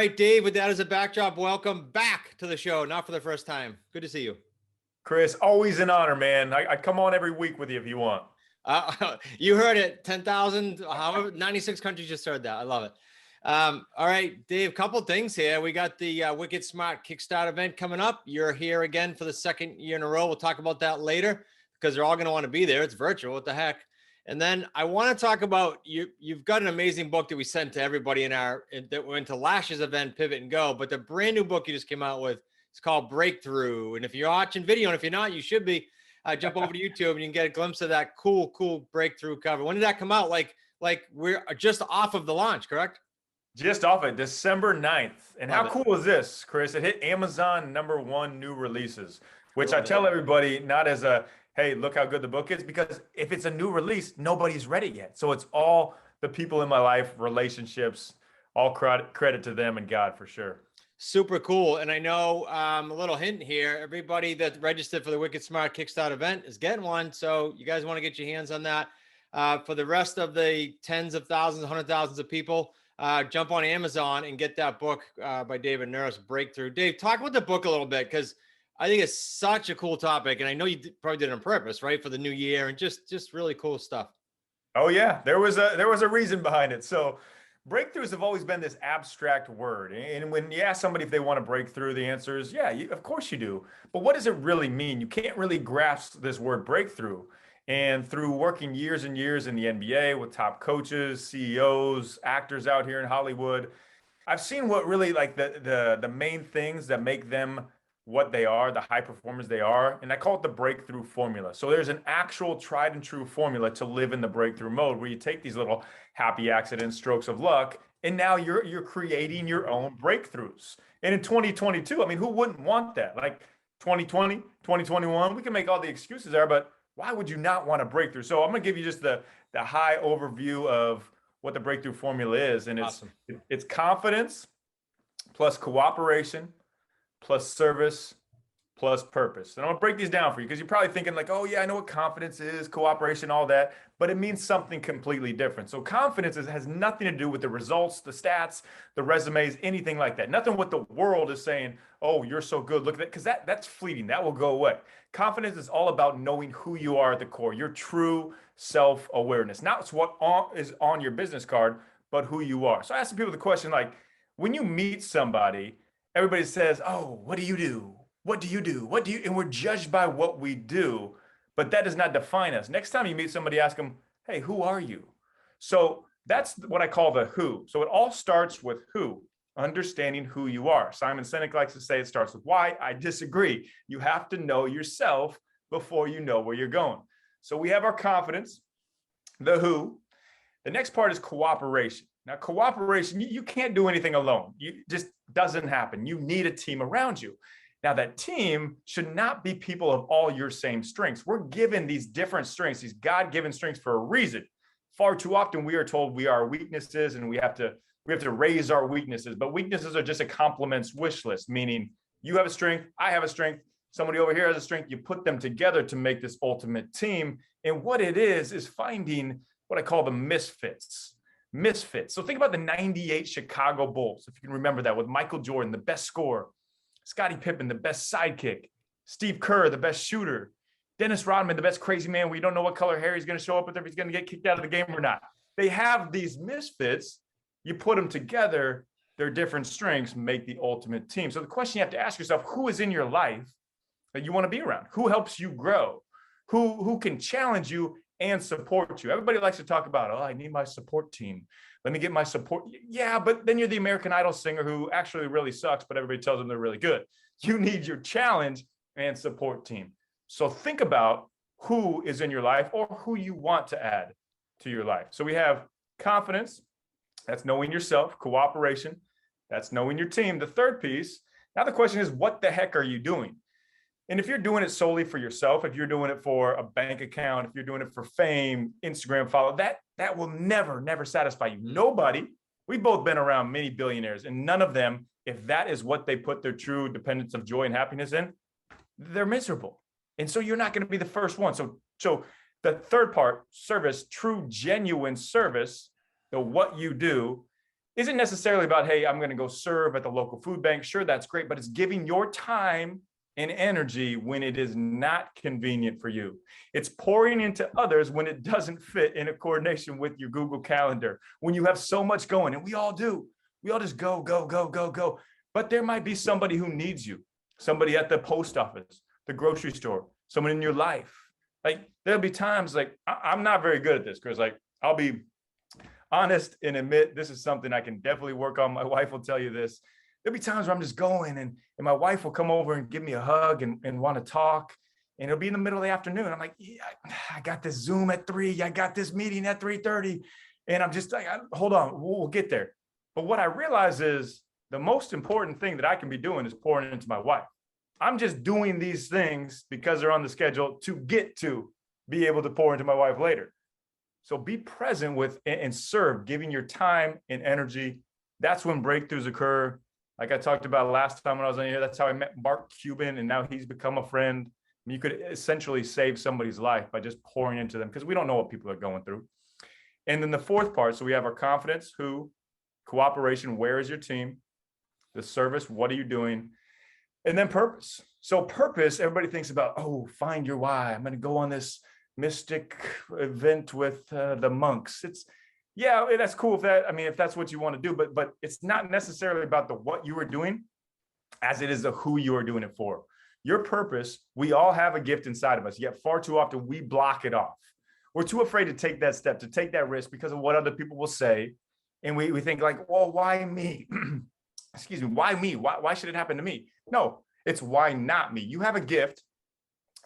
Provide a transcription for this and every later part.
right, Dave, with that as a backdrop, welcome back to the show. Not for the first time. Good to see you. Chris, always an honor, man. I'd come on every week with you if you want. You heard it. 10,000, however, 96 countries just heard that. I love it. All right, Dave, couple things here. We got the Wicked Smart Kickstart event coming up. You're here again for the second year in a row. We'll talk about that later because they're all going to want to be there. It's virtual. What the heck? And then I want to talk about you've got an amazing book that we sent to everybody that went to last year's event, Pivot and Go. But the brand new book you just came out with, it's called Breakthrough. And if you're watching video, and if you're not, you should be. Jump over to YouTube and you can get a glimpse of that cool breakthrough cover. When did that come out? Like we're just off of the launch, correct? Just off it, December 9th. And Love how cool is this, Chris? It hit Amazon #1 new releases, which I tell everybody not as a, hey, look how good the book is, because if it's a new release, nobody's read it yet. So it's all the people in my life, relationships, all credit to them and God for sure. Super cool. And I know a little hint here, everybody that registered for the Wicked Smart Kickstart event is getting one. So you guys want to get your hands on that. For the rest of the tens of thousands, 100,000s of people, jump on Amazon and get that book by David Nurse, Breakthrough. Dave, talk about the book a little bit, because I think it's such a cool topic. And I know you probably did it on purpose, right? For the new year and just really cool stuff. Oh yeah, there was a reason behind it. So breakthroughs have always been this abstract word. And when you ask somebody if they want to break through, the answer is, yeah, of course you do. But what does it really mean? You can't really grasp this word breakthrough. And through working years and years in the NBA with top coaches, CEOs, actors out here in Hollywood, I've seen what really like the main things that make them what they are, the high performers they are. And I call it the breakthrough formula. So there's an actual tried and true formula to live in the breakthrough mode, where you take these little happy accidents, strokes of luck, and now you're creating your own breakthroughs. And in 2022, I mean, who wouldn't want that? Like 2020, 2021, we can make all the excuses there, but why would you not want a breakthrough? So I'm going to give you just the high overview of what the breakthrough formula is. And it's confidence plus cooperation plus service plus purpose. And I'm gonna break these down for you, because you're probably thinking like, oh yeah, I know what confidence is, cooperation, all that, but it means something completely different. So confidence has nothing to do with the results, the stats, the resumes, anything like that. Nothing what the world is saying, oh, you're so good, look at that, because that's fleeting, that will go away. Confidence is all about knowing who you are at the core, your true self-awareness, not what is on your business card, but who you are. So I ask people the question, like, when you meet somebody, everybody says, oh, what do you do? What do you do? What do you, and we're judged by what we do, but that does not define us. Next time you meet somebody, ask them, hey, who are you? So that's what I call the who. So it all starts with who, understanding who you are. Simon Sinek likes to say it starts with why. I disagree. You have to know yourself before you know where you're going. So we have our confidence, the who. The next part is cooperation. Now, cooperation, you can't do anything alone. You just doesn't happen. You need a team around you. Now, that team should not be people of all your same strengths. We're given these different strengths, these God-given strengths for a reason. Far too often, we are told we are weaknesses and we have to raise our weaknesses. But weaknesses are just a complements wish list, meaning you have a strength, I have a strength, somebody over here has a strength. You put them together to make this ultimate team. And what it is finding what I call the misfits. So think about the 98 Chicago Bulls, if you can remember that, with Michael Jordan, the best scorer, Scottie Pippen, the best sidekick, Steve Kerr, the best shooter, Dennis Rodman, the best crazy man. We don't know what color hair he's going to show up with, if he's going to get kicked out of the game or not. They have these misfits. You put them together, their different strengths make the ultimate team. So the question you have to ask yourself, who is in your life that you want to be around? Who helps you grow? Who can challenge you and support you? Everybody likes to talk about, oh, I need my support team. Let me get my support. Yeah, but then you're the American Idol singer who actually really sucks, but everybody tells them they're really good. You need your challenge and support team. So think about who is in your life or who you want to add to your life. So we have confidence, that's knowing yourself, cooperation, that's knowing your team. The third piece, now the question is, what the heck are you doing? And if you're doing it solely for yourself, if you're doing it for a bank account, if you're doing it for fame, Instagram follow, that will never satisfy you. Nobody, we've both been around many billionaires, and none of them, if that is what they put their true dependence of joy and happiness in, they're miserable. And so you're not going to be the first one. So the third part, service, true, genuine service, the what you do, isn't necessarily about, hey, I'm going to go serve at the local food bank. Sure, that's great, but it's giving your time and energy when it is not convenient for you. It's pouring into others when it doesn't fit in a coordination with your Google Calendar, when you have so much going, and we all do. We all just go, go, go, go, go. But there might be somebody who needs you, somebody at the post office, the grocery store, someone in your life. Like there'll be times like I'm not very good at this, because like I'll be honest and admit this is something I can definitely work on. My wife will tell you this. There'll be times where I'm just going and my wife will come over and give me a hug and want to talk. And it'll be in the middle of the afternoon. I'm like, yeah, I got this Zoom at 3. I got this meeting at 3:30. And I'm just like, hold on, we'll get there. But what I realize is the most important thing that I can be doing is pouring into my wife. I'm just doing these things because they're on the schedule to get to be able to pour into my wife later. So be present with and serve, giving your time and energy. That's when breakthroughs occur. Like I talked about last time when I was on here, that's how I met Mark Cuban, and now he's become a friend. You could essentially save somebody's life by just pouring into them, because we don't know what people are going through. And then the fourth part, so we have our confidence, who, cooperation, where is your team, the service, what are you doing, and then purpose. So purpose, everybody thinks about, oh, find your why. I'm going to go on this mystic event with the monks. Yeah, that's cool if that's what you want to do, but it's not necessarily about the what you are doing as it is the who you are doing it for. Your purpose, we all have a gift inside of us, yet far too often we block it off. We're too afraid to take that step, to take that risk because of what other people will say. And we think like, well, why me? Excuse me, why me? Why should it happen to me? No, it's why not me? You have a gift,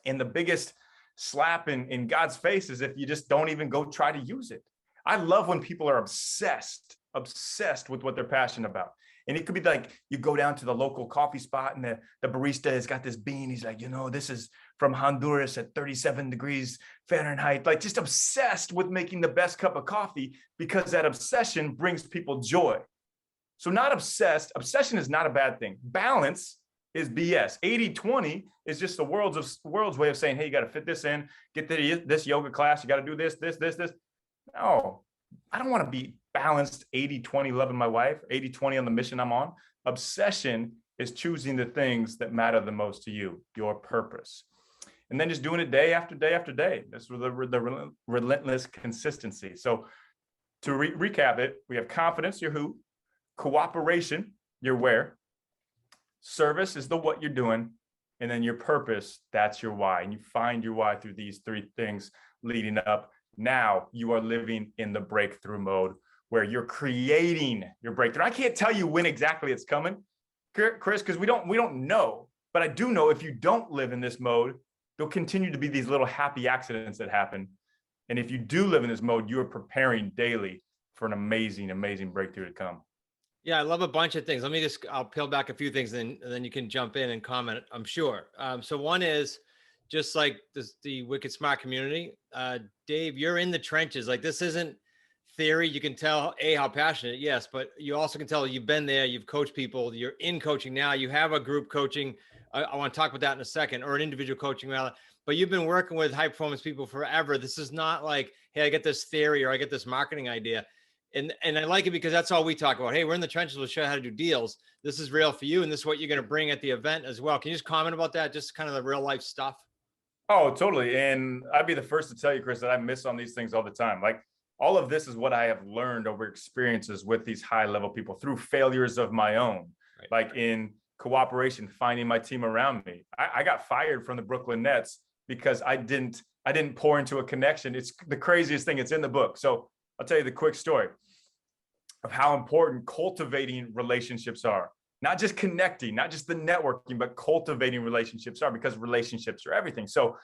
and the biggest slap in God's face is if you just don't even go try to use it. I love when people are obsessed with what they're passionate about. And it could be like you go down to the local coffee spot and the barista has got this bean. He's like, this is from Honduras at 37 degrees Fahrenheit. Like just obsessed with making the best cup of coffee, because that obsession brings people joy. So not obsessed. Obsession is not a bad thing. Balance is BS. 80-20 is just the world's way of saying, hey, you got to fit this in, get this yoga class. You got to do this. No, I don't want to be balanced 80-20 loving my wife, 80-20 on the mission I'm on. Obsession is choosing the things that matter the most to you, your purpose. And then just doing it day after day after day. That's the relentless consistency. So to recap it, we have confidence, your who, cooperation, your where, service is the what you're doing, and then your purpose, that's your why. And you find your why through these 3 things leading up. Now you are living in the breakthrough mode where you're creating your breakthrough. I can't tell you when exactly it's coming, Chris, because we don't know. But I do know if you don't live in this mode, there'll continue to be these little happy accidents that happen. And if you do live in this mode, you are preparing daily for an amazing, amazing breakthrough to come. Yeah, I love a bunch of things. I'll peel back a few things, and then you can jump in and comment, I'm sure. So one is just like the Wicked Smart community. Dave, you're in the trenches. Like this isn't theory. You can tell how passionate, yes, but you also can tell you've been there, you've coached people, you're in coaching now, you have a group coaching. I want to talk about that in a second, or an individual coaching rather, but you've been working with high performance people forever. This is not like, hey, I get this theory or I get this marketing idea. And I like it because that's all we talk about. Hey, we're in the trenches. We'll show you how to do deals. This is real for you. And this is what you're going to bring at the event as well. Can you just comment about that? Just kind of the real life stuff. Oh, totally. And I'd be the first to tell you, Chris, that I miss on these things all the time. Like all of this is what I have learned over experiences with these high level people through failures of my own, right. Like in cooperation, finding my team around me. I got fired from the Brooklyn Nets because I didn't pour into a connection. It's the craziest thing. It's in the book. So I'll tell you the quick story of how important cultivating relationships are. Not just connecting, not just the networking, but cultivating relationships are, because relationships are everything. So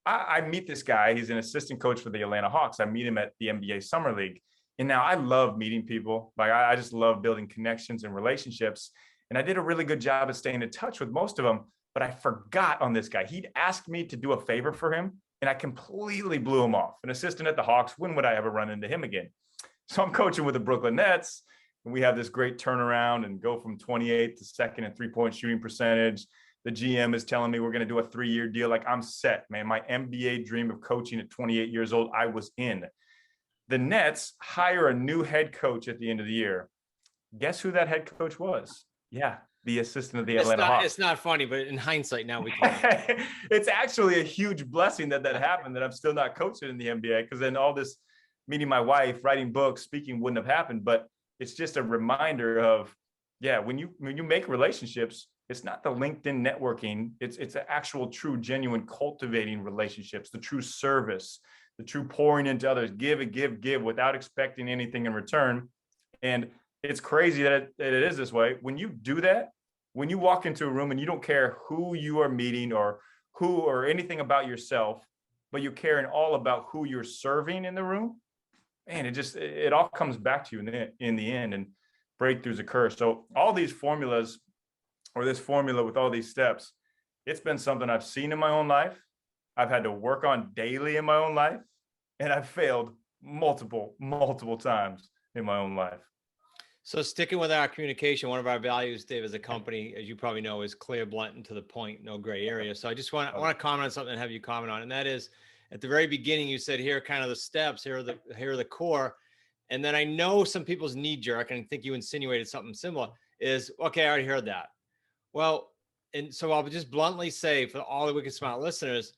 I meet this guy. He's an assistant coach for the Atlanta Hawks. I meet him at the NBA Summer League. And now I love meeting people. Like I just love building connections and relationships. And I did a really good job of staying in touch with most of them, but I forgot on this guy. He'd asked me to do a favor for him, and I completely blew him off. An assistant at the Hawks, when would I ever run into him again? So I'm coaching with the Brooklyn Nets, and we have this great turnaround and go from 28th to second in 3-point shooting percentage. The GM is telling me we're going to do a 3-year deal. Like I'm set, man. My NBA dream of coaching at 28 years old, I was in. The Nets hire a new head coach at the end of the year. Guess who that head coach was? Yeah, the assistant of the It's Atlanta not, Hawks. it's not funny, but in hindsight, now we can. It's actually a huge blessing that happened, that I'm still not coaching in the NBA, because then all this, meeting my wife, writing books, speaking, wouldn't have happened. But it's just a reminder of, yeah, when you make relationships, it's not the LinkedIn networking. It's an actual, true, genuine cultivating relationships, the true service, the true pouring into others, give and give without expecting anything in return. And it's crazy that it is this way. When you do that, when you walk into a room and you don't care who you are meeting or who or anything about yourself, but you're caring all about who you're serving in the room, man, it all comes back to you in the end, and breakthroughs occur. So all these formulas, or this formula with all these steps, it's been something I've seen in my own life. I've had to work on daily in my own life, and I've failed multiple times in my own life. So sticking with our communication, one of our values, Dave, as a company, as you probably know, is clear, blunt, and to the point, no gray area. So I want to comment on something and have you comment on, and that is, at the very beginning, you said, here are kind of the steps, here are the core. And then I know some people's knee jerk, and I think you insinuated something similar, is, okay, I already heard that. Well, and so I'll just bluntly say, for all the Wicked Smart listeners,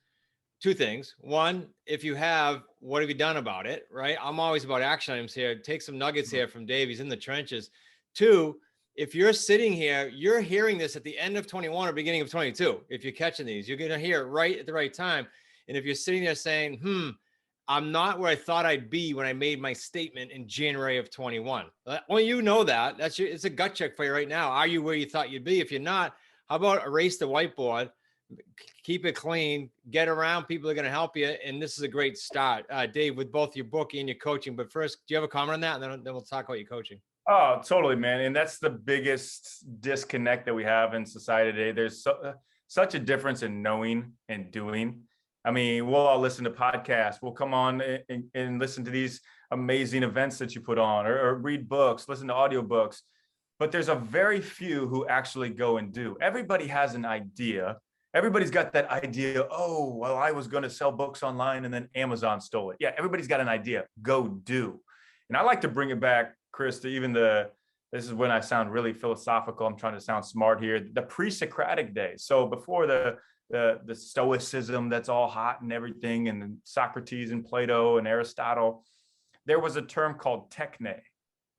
two things. One, if you have, what have you done about it? Right. I'm always about action items here. Take some nuggets here from Dave. He's in the trenches. Two, if you're sitting here, you're hearing this at the end of 21 or beginning of 22. If you're catching these, you're going to hear it right at the right time. And if you're sitting there saying, I'm not where I thought I'd be when I made my statement in January of 21. Well, you know that. It's a gut check for you right now. Are you where you thought you'd be? If you're not, how about erase the whiteboard, keep it clean, get around people that are going to help you. And this is a great start, Dave, with both your book and your coaching. But first, do you have a comment on that? And then we'll talk about your coaching. Oh, totally, man. And that's the biggest disconnect that we have in society today. There's such a difference in knowing and doing. I mean, we'll all listen to podcasts. We'll come on and listen to these amazing events that you put on, or read books, listen to audiobooks. But there's a very few who actually go and do. Everybody has an idea. Everybody's got that idea. Oh, well, I was going to sell books online and then Amazon stole it. Yeah, everybody's got an idea. Go do. And I like to bring it back, Chris, to even this is when I sound really philosophical. I'm trying to sound smart here. The pre-Socratic days. So before the Stoicism that's all hot and everything, and Socrates and Plato and Aristotle, there was a term called techne. And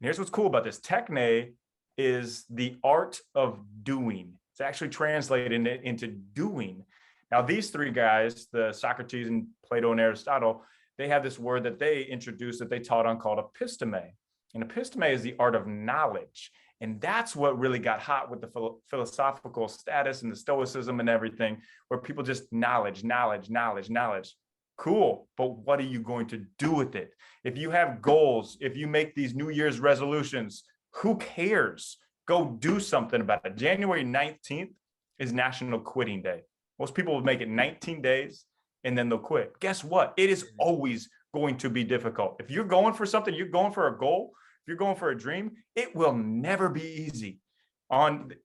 here's what's cool about this. Techne is the art of doing. It's actually translated into doing. Now, these three guys, the Socrates and Plato and Aristotle, they have this word that they introduced, that they taught on, called episteme. And episteme is the art of knowledge. And that's what really got hot with the philosophical status and the Stoicism and everything, where people just knowledge. Cool. But what are you going to do with it? If you have goals, if you make these New Year's resolutions, who cares? Go do something about it. January 19th is National Quitting Day. Most people will make it 19 days and then they'll quit. Guess what? It is always going to be difficult. If you're going for something, you're going for a goal, if you're going for a dream, it will never be easy.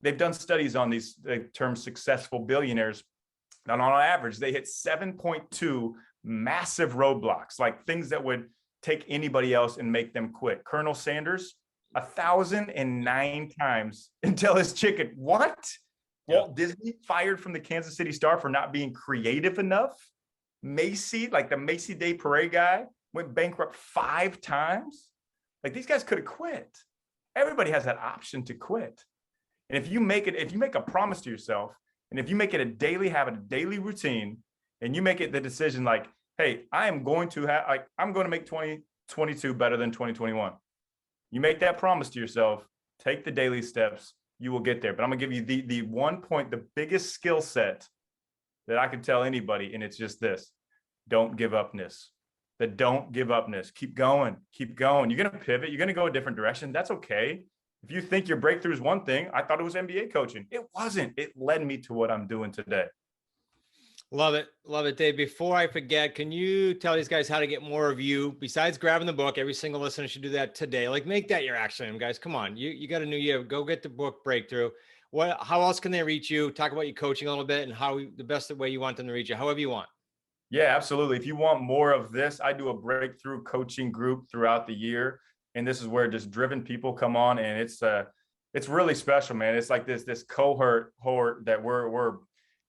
They've done studies on these term successful billionaires, and on average, they hit 7.2 massive roadblocks, like things that would take anybody else and make them quit. Colonel Sanders, 1,009 times until his chicken. What? Yeah. Walt Disney fired from the Kansas City Star for not being creative enough. Macy, like the Macy Day Parade guy, went bankrupt 5 times. Like, these guys could have quit. Everybody has that option to quit. And if you make a promise to yourself, and if you make it a daily habit, a daily routine, and you make it the decision like, hey, I'm going to make 2022 better than 2021. You make that promise to yourself, take the daily steps, you will get there. But I'm gonna give you the one point, the biggest skill set that I can tell anybody, and it's just this: don't give upness. The don't give upness. Keep going. You're gonna pivot. You're gonna go a different direction. That's okay. If you think your breakthrough is one thing, I thought it was NBA coaching. It wasn't. It led me to what I'm doing today. Love it. Love it, Dave. Before I forget, can you tell these guys how to get more of you besides grabbing the book? Every single listener should do that today. Like, make that your action item, guys. Come on. You got a new year. Go get the book Breakthrough. How else can they reach you? Talk about your coaching a little bit and how the best way you want them to reach you, however you want. Yeah, absolutely. If you want more of this, I do a breakthrough coaching group throughout the year. And this is where just driven people come on, and it's really special, man. It's like this cohort that we're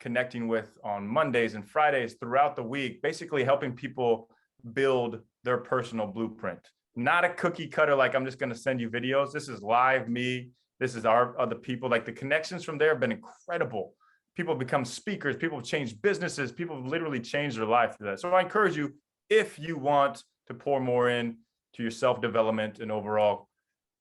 connecting with on Mondays and Fridays throughout the week, basically helping people build their personal blueprint. Not a cookie cutter, like I'm just going to send you videos. This is live me. This is our other people. Like the connections from there have been incredible. People become speakers. People have changed businesses. People have literally changed their life through that. So I encourage you, if you want to pour more in to your self-development and overall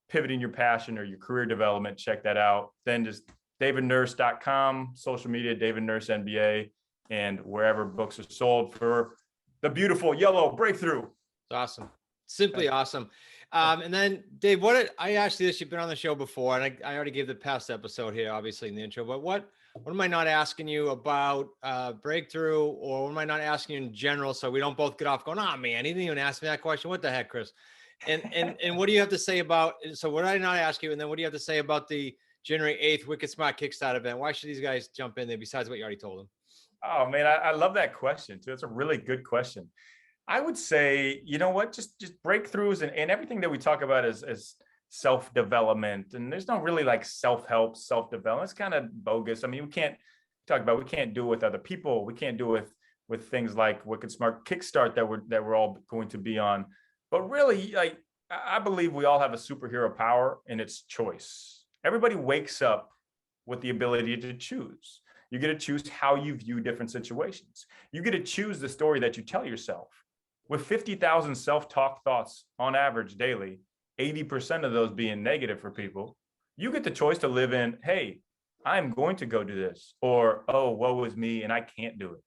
pivoting your passion or your career development, check that out. Then just davidnurse.com, social media, David Nurse MBA, and wherever books are sold for the beautiful yellow breakthrough. It's awesome. Simply awesome. And then Dave, I asked you this, you've been on the show before, and I already gave the past episode here, obviously in the intro, but what am I not asking you about breakthrough, or what am I not asking you in general? So we don't both get off going, oh man, he didn't even ask me that question. What the heck, Chris? And what do you have to say about, so what did I not ask you? And then what do you have to say about the January 8th Wicked Smart Kickstart event? Why should these guys jump in there besides what you already told them? Oh man, I love that question too. It's a really good question. I would say, you know what, just breakthroughs and everything that we talk about as self-development. And there's no really like self-help, self-development. It's kind of bogus. I mean, we can't do it with other people. We can't do it with things like Wicked Smart Kickstart that we're all going to be on. But really, like, I believe we all have a superhero power, and it's choice. Everybody wakes up with the ability to choose. You get to choose how you view different situations. You get to choose the story that you tell yourself. With 50,000 self-talk thoughts on average daily, 80% of those being negative for people, you get the choice to live in, hey, I'm going to go do this, or, oh, woe is me and I can't do it.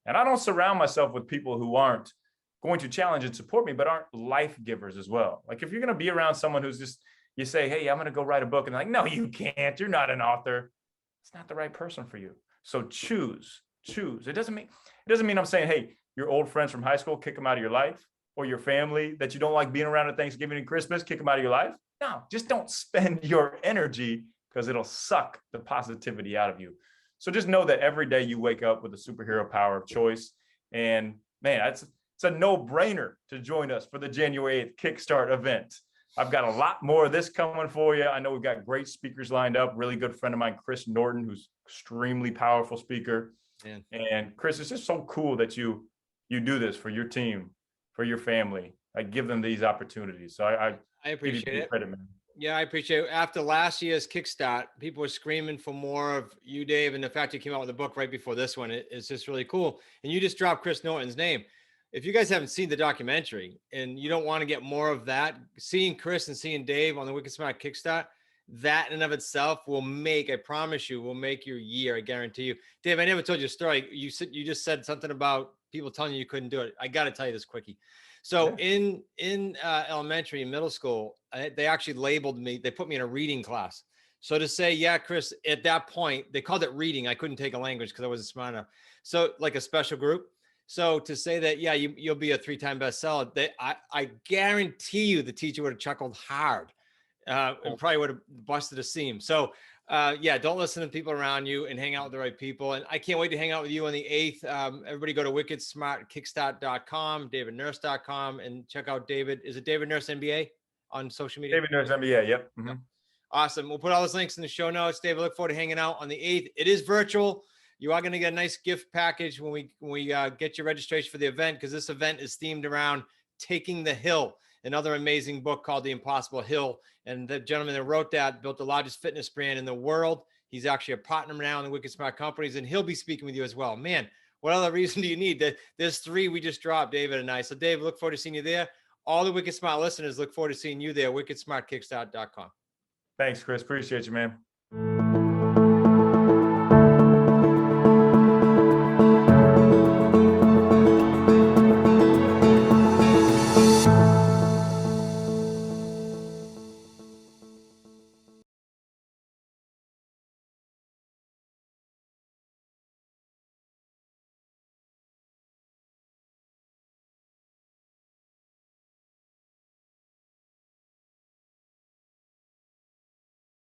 And I don't surround myself with people who aren't going to challenge and support me, but aren't life givers as well. Like if you're going to be around someone who's just, you say, hey, I'm going to go write a book, and they're like, no, you can't. You're not an author. It's not the right person for you. So choose. It doesn't mean I'm saying, hey, your old friends from high school, kick them out of your life, or your family that you don't like being around at Thanksgiving and Christmas, kick them out of your life. No, just don't spend your energy, because it'll suck the positivity out of you. So just know that every day you wake up with a superhero power of choice. And man, it's a no-brainer to join us for the January 8th Kickstart event. I've got a lot more of this coming for you. I know we've got great speakers lined up. Really good friend of mine, Chris Norton, who's extremely powerful speaker. Man. And Chris, it's just so cool that you do this for your team, for your family. I give them these opportunities. So I appreciate it. Credit, man. Yeah, I appreciate it. After last year's Kickstart, people were screaming for more of you, Dave, and the fact you came out with a book right before this one, it's just really cool. And you just dropped Chris Norton's name. If you guys haven't seen the documentary and you don't want to get more of that, seeing Chris and seeing Dave on the Wicked Smart Kickstart, that in and of itself will make, I promise you, will make your year. I guarantee you. Dave, I never told you a story. You just said something about people telling you couldn't do it. I got to tell you this quickie. So in elementary and middle school, they actually labeled me, they put me in a reading class. So to say, yeah, Chris, at that point, they called it reading. I couldn't take a language because I wasn't smart enough. So like a special group. So to say that, yeah, you'll be a 3-time bestseller, I guarantee you the teacher would have chuckled hard and probably would have busted a seam. So yeah, don't listen to people around you and hang out with the right people. And I can't wait to hang out with you on the 8th. Everybody go to wickedsmartkickstart.com, davidnurse.com, and check out David. Is it David Nurse MBA on social media? David Nurse MBA, yep. Mm-hmm. Yep. Awesome. We'll put all those links in the show notes. David, look forward to hanging out on the 8th. It is virtual. You are going to get a nice gift package when we get your registration for the event, because this event is themed around Taking the Hill, another amazing book called The Impossible Hill. And the gentleman that wrote that built the largest fitness brand in the world. He's actually a partner now in the Wicked Smart Companies, and he'll be speaking with you as well. Man, what other reason do you need? There's 3 we just dropped, David and I. So Dave, look forward to seeing you there. All the Wicked Smart listeners look forward to seeing you there, wickedsmartkickstart.com. Thanks, Chris. Appreciate you, man.